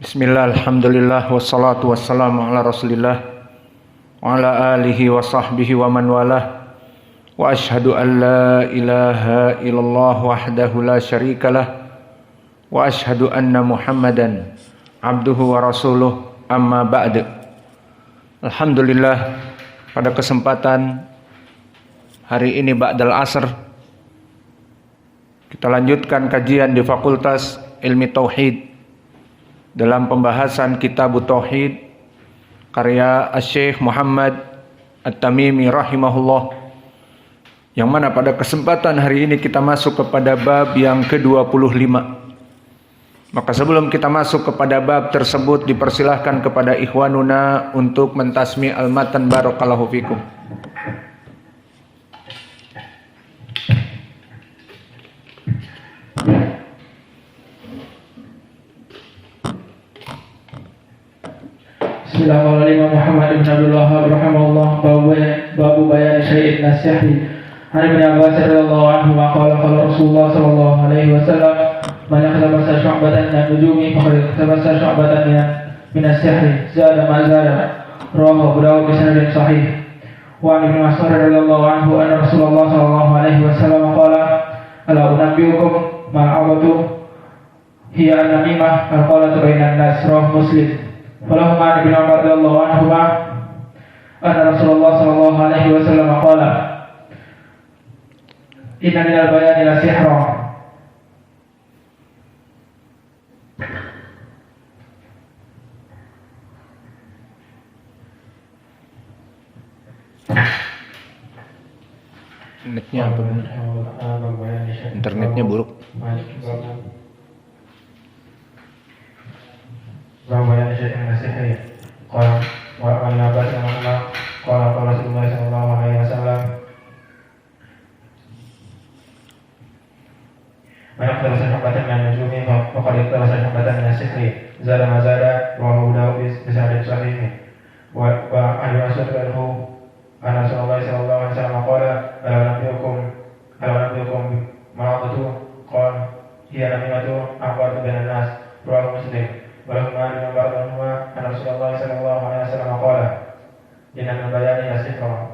Bismillah, alhamdulillah, wassalatu wassalamu ala rasulillah wa ala alihi wa sahbihi wa man walah wa ashhadu an la ilaha illallah wahdahu la syarikalah wa ashhadu anna muhammadan abduhu wa rasuluh amma ba'd. Alhamdulillah, pada kesempatan hari ini ba'dal asr kita lanjutkan kajian di Fakultas Ilmi Tauhid dalam pembahasan Kitab Tauhid karya Syekh Muhammad At-Tamimi rahimahullah, yang mana pada kesempatan hari ini kita masuk kepada bab yang ke-25. Maka sebelum kita masuk kepada bab tersebut, dipersilahkan kepada ikhwanuna untuk mentasmi al-matan barakallahu fikum. Bismillahirrahmanirrahim. Muhammad bin Abdul Wahhab rahimahullah, babu bayan syai'in nasihati. Ibn Abbas radhiyallahu anhu qala qala Rasulullah sallallahu alaihi wasallam, man ikhtabasa syu'batan min nujumi faqad ikhtabasa syu'batan min as-sihri zada ma zada. Rawahu Abu Dawud bi sanadin sahih. Wa Ibn Mas'ud radhiyallahu anhu anna Rasulullah sallallahu alaihi wasallam qala ala unabbiukum ma abatu hiya an-namimah al-qalatu bainan nas. Rawahu Muslim. Falamma Ibn Umar radhiyallahu anhuma anna Rasulullah sallallahu alaihi wasallam qala inna minal bayani la sihra. Internetnya apa? Internetnya buruk. Bayan syai'in nasihati. Qala wa an Abbas qala qala Rasulullah sallallahu alaihi wasallam, man ikhtabasa syu'batan min nujumi faqad ikhtabasa syu'batan min as-sihri zada ma zada. Rawahu Abu Dawud bi sanadin sahih. Wa an Mas'ud anhu anna Rasulullah sallallahu alaihi wasallam qala ala nabiyukum ma'aqatu qala hiya namimatu aqwatu bainan nas. Rawahu Muslim. Walamma Ibn Umar anna Rasulullah sallallahu alaihi wasallam qala inna min bayani la sihra.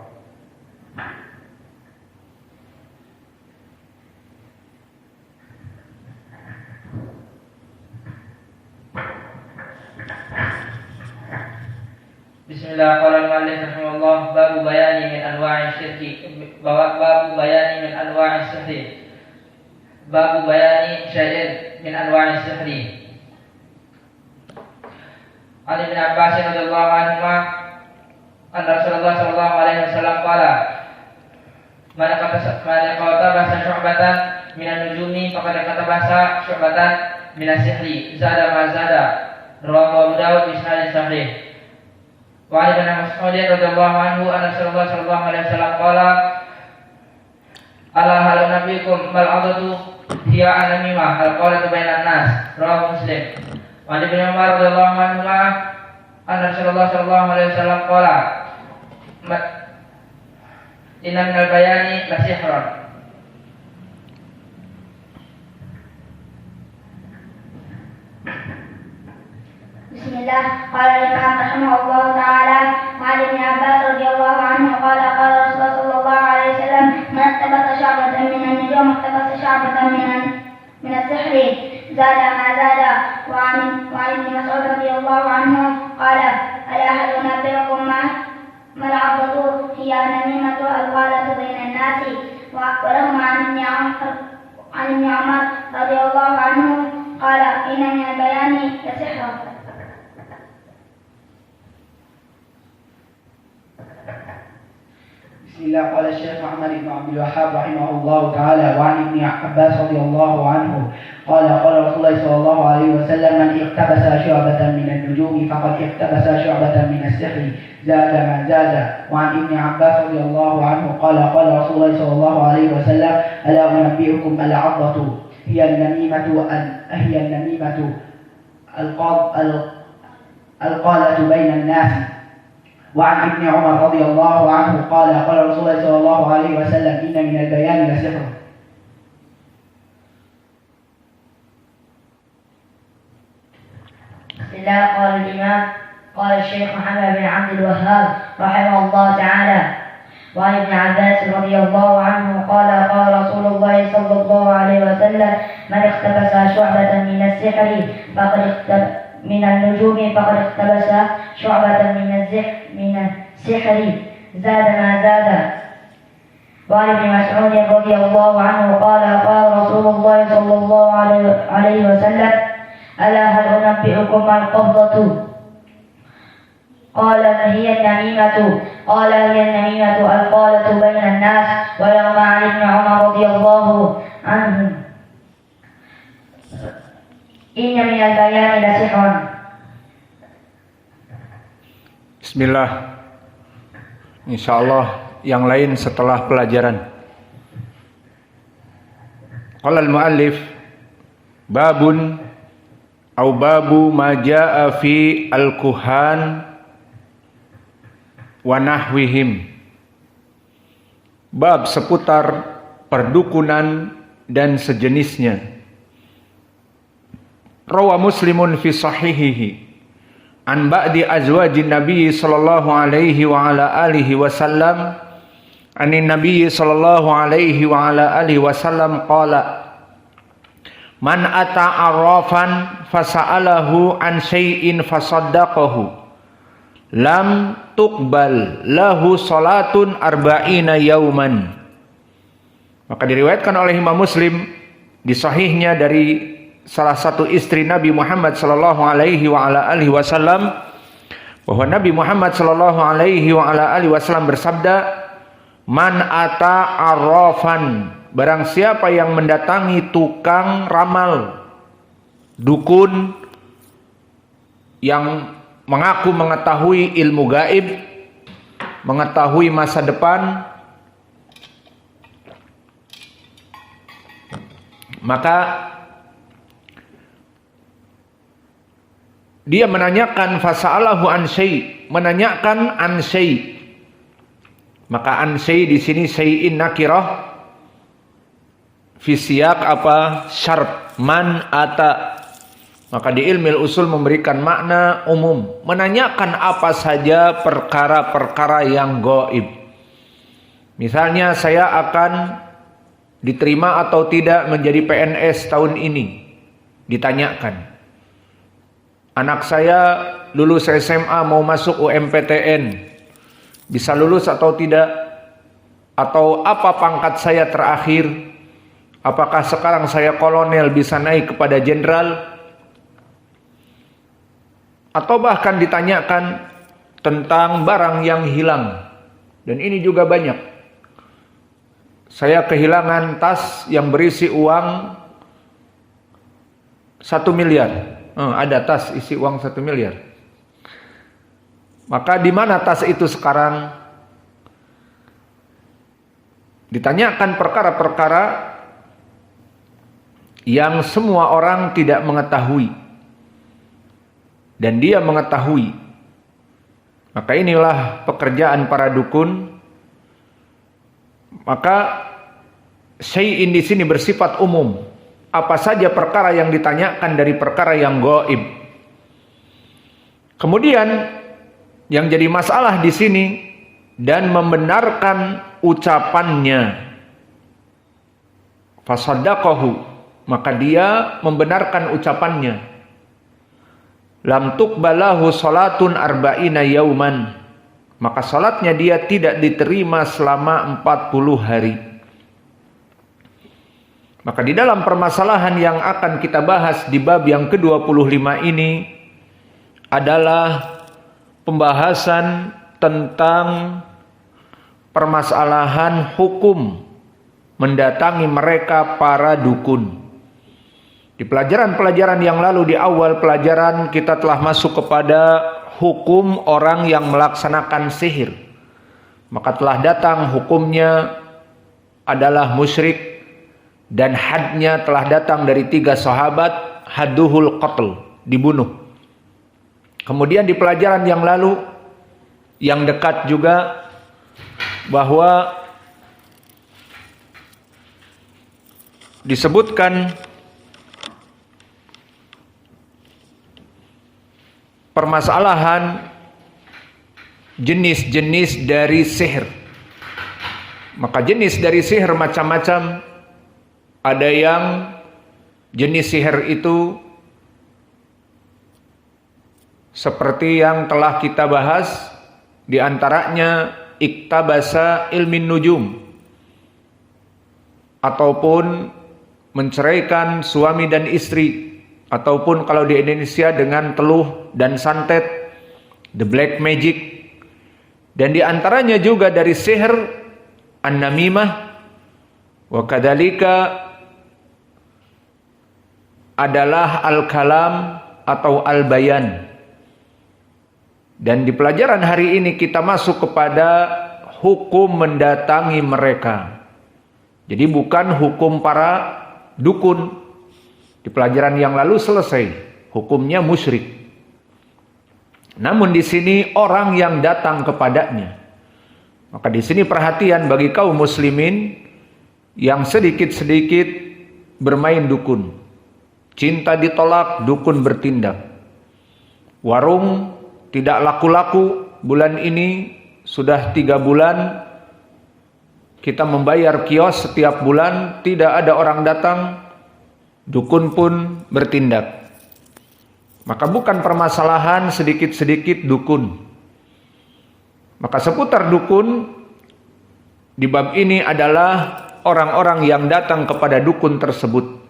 Bismillah, qala al-muallif rahimahullah, babu bayani min anwa'i syirki, babu bayani min anwa'i sihri, babu bayani syai'in min anwa'i sihri. An Ibn Abbas radhiyallahu anhu anna Rasulullah sallallahu alaihi wasallam qala man qatabasa syu'batan min an-nujumi faqad qatabasa syu'batan min as-sihri zada ma zada. Rawahu Abu Dawud bi sanadin sahih. Wa Ibn Mas'ud radhiyallahu anhu anna Rasulullah sallallahu alaihi wasallam qala ala hal nabiyikum bal adatu hiya an-namimah al-qalatu bainan nas. Rawahu Muslim. Wa Ibn Umar radhiyallahu anhu anna Rasulullah sallallahu alaihi wasallam qala inna minal bayani la sihran. Bismillah. Qala al-Imam rahimahullah ta'ala wa Ibn Abbas radhiyallahu anhu qala qala Rasulullah sallallahu alaihi wasallam, man tabata sya'batan min an-nujum tabata sya'batan min as-sihri zada ma zada. Wa Ibn Mas'ud radhiyallahu anhu qala ala hal unabbiukum ma al-'abdu hiya namimatu al-qalatu bainan nasi. Wa lahu an Ibn Umar radhiyallahu anhu qala inna min al-bayani la sihra. Bismillah. Qala Syekh Muhammad bin Abdul Wahhab rahimahullah ta'ala wa an Ibn Abbas radhiyallahu anhu qala qala Rasulullah sallallahu alaihi wasallam, man ikhtabasa syu'batan min an-nujumi faqad ikhtabasa syu'batan min as-sihri zada ma zada. Wa an Ibn Abbas radhiyallahu anhu qala qala Rasulullah sallallahu alaihi wasallam, ala unabbiukum al-'adatu hiya an-namimatu al-qalatu bainan nas. وعن ابن عمر رضي الله عنه قال قال رسول الله صلى الله عليه وسلم إن من البيان لسحر. الله. قال الإمام قال الشيخ محمد بن عبد الوهاب رحمه الله تعالى. وعن ابن عباس رضي الله عنه قال قال رسول الله صلى الله عليه وسلم من اقتبس شعبة من السحر فقد من النجوم فقد اقتبس شعبة من السحر زاد ما زاد. وعن ابن مسعود رضي الله عنه قال قال رسول الله صلى الله عليه وسلم ألا هل أنبئكم ما القبضة؟ قال هي النميمة. قال هي النميمة القالة بين الناس. ويوم عن ابن عمر رضي الله عنه إن من البيان لسحرا. Bismillah. Insyaallah yang lain setelah pelajaran. Qala al-muallif babun au babu ma jaa fi al-kuhan wa nahwihim. Bab seputar perdukunan dan sejenisnya. Rawa Muslimun fi sahihihi an ba'di azwajin Nabi sallallahu alaihi wa ala alihi wasallam anin Nabi sallallahu alaihi wa ala alihi wasallam qala man ata arrafan fasa'alahu an syai'in fasaddaqahu lam tuqbal lahu salatun arba'ina yauman. Maka diriwayatkan oleh Imam Muslim di sahihnya dari salah satu istri Nabi Muhammad sallallahu alaihi wa ala alihi wasallam bahwa Nabi Muhammad sallallahu alaihi wa ala alihi wasallam bersabda, man ata arrafan, barang siapa yang mendatangi tukang ramal, dukun yang mengaku mengetahui ilmu gaib, mengetahui masa depan, maka dia menanyakan fasa'alahu an syai', menanyakan an syai'. Maka an syai' di sini syai'in nakirah fi siyaq apa? Syart. Man ata. Maka di ilmu usul memberikan makna umum, menanyakan apa saja perkara-perkara yang gaib. Misalnya saya akan diterima atau tidak menjadi PNS tahun ini, ditanyakan. Anak saya lulus SMA mau masuk UMPTN, bisa lulus atau tidak? Atau apa pangkat saya terakhir? Apakah sekarang saya kolonel bisa naik kepada jenderal? Atau bahkan ditanyakan tentang barang yang hilang. Dan ini juga banyak. Saya kehilangan tas yang berisi uang 1 miliar. Ada tas isi uang 1 miliar. Maka di mana tas itu sekarang? Ditanyakan perkara-perkara yang semua orang tidak mengetahui dan dia mengetahui. Maka inilah pekerjaan para dukun. Maka syai'in di sini bersifat umum. Apa saja perkara yang ditanyakan dari perkara yang gaib. Kemudian yang jadi masalah di sini dan membenarkan ucapannya. Fasaddaqahu, maka dia membenarkan ucapannya. Lam tuqbalahu salatun arba'ina yauman, maka salatnya dia tidak diterima selama 40 hari. Maka di dalam permasalahan yang akan kita bahas di bab yang ke-25 ini adalah pembahasan tentang permasalahan hukum mendatangi mereka para dukun. Di pelajaran-pelajaran yang lalu, di awal pelajaran kita telah masuk kepada hukum orang yang melaksanakan sihir. Maka telah datang hukumnya adalah musyrik. Dan hadnya telah datang dari 3 sahabat, hadduhul qatl, dibunuh. Kemudian di pelajaran yang lalu, yang dekat juga, bahwa disebutkan permasalahan jenis-jenis dari sihir. Maka jenis dari sihir macam-macam. Ada yang jenis sihir itu seperti yang telah kita bahas, di antaranya iktabasa ilmin nujum, ataupun menceraikan suami dan istri, ataupun kalau di Indonesia dengan teluh dan santet, the black magic. Dan di antaranya juga dari sihir an-namimah, wa kadzalika adalah al-kalam atau al-bayan. Dan di pelajaran hari ini kita masuk kepada hukum mendatangi mereka. Jadi bukan hukum para dukun. Di pelajaran yang lalu selesai, hukumnya musyrik. Namun di sini orang yang datang kepadanya. Maka di sini perhatian bagi kaum muslimin yang sedikit-sedikit bermain dukun. Cinta ditolak, dukun bertindak. Warung tidak laku-laku, bulan ini sudah 3 bulan kita membayar kios setiap bulan, tidak ada orang datang, dukun pun bertindak. Maka bukan permasalahan sedikit-sedikit dukun. Maka seputar dukun di bab ini adalah orang-orang yang datang kepada dukun tersebut.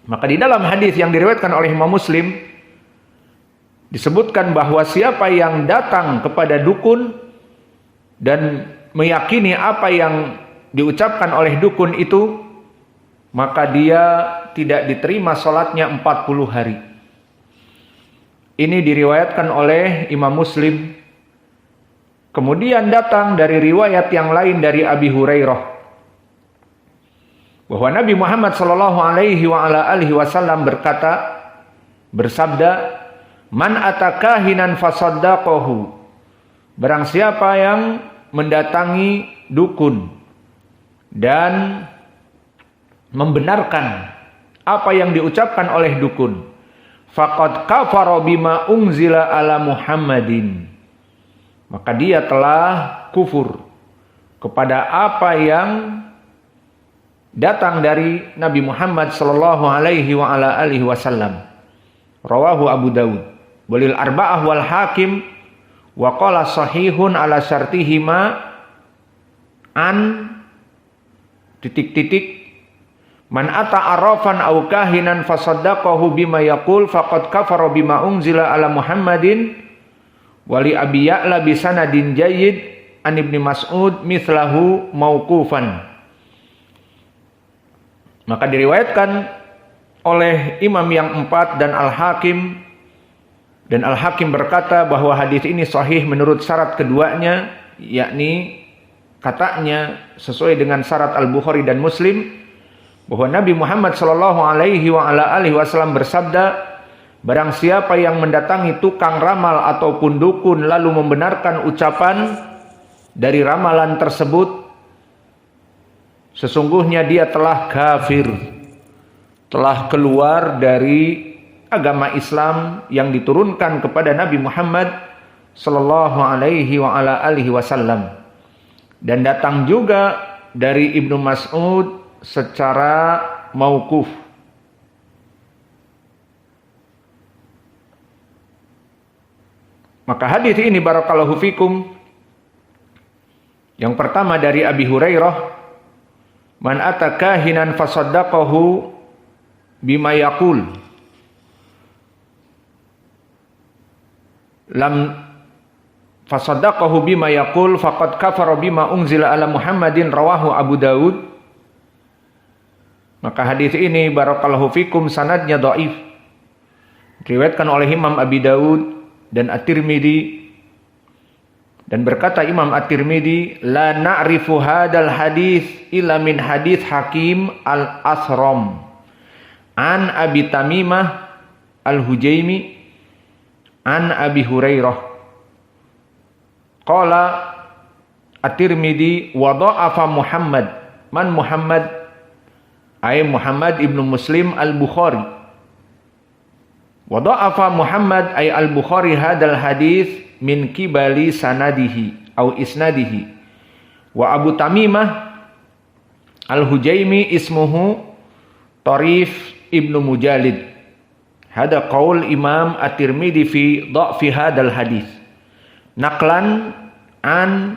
Maka di dalam hadis yang diriwayatkan oleh Imam Muslim disebutkan bahwa siapa yang datang kepada dukun dan meyakini apa yang diucapkan oleh dukun itu, maka dia tidak diterima salatnya 40 hari. Ini diriwayatkan oleh Imam Muslim. Kemudian datang dari riwayat yang lain dari Abi Hurairah bahwa Nabi Muhammad sallallahu alaihi wasallam bersabda, "Man atakahinan fasaddaqahu." Barang siapa yang mendatangi dukun dan membenarkan apa yang diucapkan oleh dukun, faqad kafara bima unzila ala Muhammadin. Maka dia telah kufur kepada apa yang datang dari Nabi Muhammad sallallahu alaihi wasallam. Rawahu Abu Dawud walil arba'ah wal hakim wa qala sahihun ala syartihima an man ata arrafan aw kahinan fasaddaqahu bima yaqul faqad kafara bima unzila ala Muhammadin wali Abi Ya'la bi sanadin jayyid an Ibnu Mas'ud mithlahu mauqufan. Maka diriwayatkan oleh imam yang 4 dan Al-Hakim, dan Al-Hakim berkata bahwa hadis ini sahih menurut syarat keduanya, yakni katanya sesuai dengan syarat Al-Bukhari dan Muslim, bahwa Nabi Muhammad sallallahu alaihi wasallam bersabda, barang siapa yang mendatangi tukang ramal ataupun dukun lalu membenarkan ucapan dari ramalan tersebut, sesungguhnya dia telah kafir, telah keluar dari agama Islam yang diturunkan kepada Nabi Muhammad sallallahu alaihi wasallam. Dan datang juga dari Ibnu Mas'ud secara mauquf. Maka hadis ini barakallahu fikum, yang pertama dari Abi Hurairah, man atakahinan fasaddaqahu bima yaqul lam fasaddaqahu bima yaqul faqad kafara bima unzila ala Muhammadin, rawahu Abu Dawud. Maka hadis ini barakallahu fikum sanadnya dhaif, diriwayatkan oleh Imam Abi Dawud dan At-Tirmidzi, dan berkata Imam At-Tirmidzi, la na'rifu hadal hadis illa min hadis Hakim al-Asram an Abi Tamimah al-Hujaimi an Abi Hurairah. Qala At-Tirmidzi wa dha'afa Muhammad. Man Muhammad? Ay Muhammad ibnu Muslim al-Bukhari. Wa dha'afa Muhammad ay al-Bukhari hadal hadis min kibali sanadihi au isnadihi. Wa Abu Tamimah al-Hujaimi ismuhu Tarif ibnu Mujalid. Hada qaul Imam At-Tirmidzi fi dha'fi hadal hadis. Naqlan an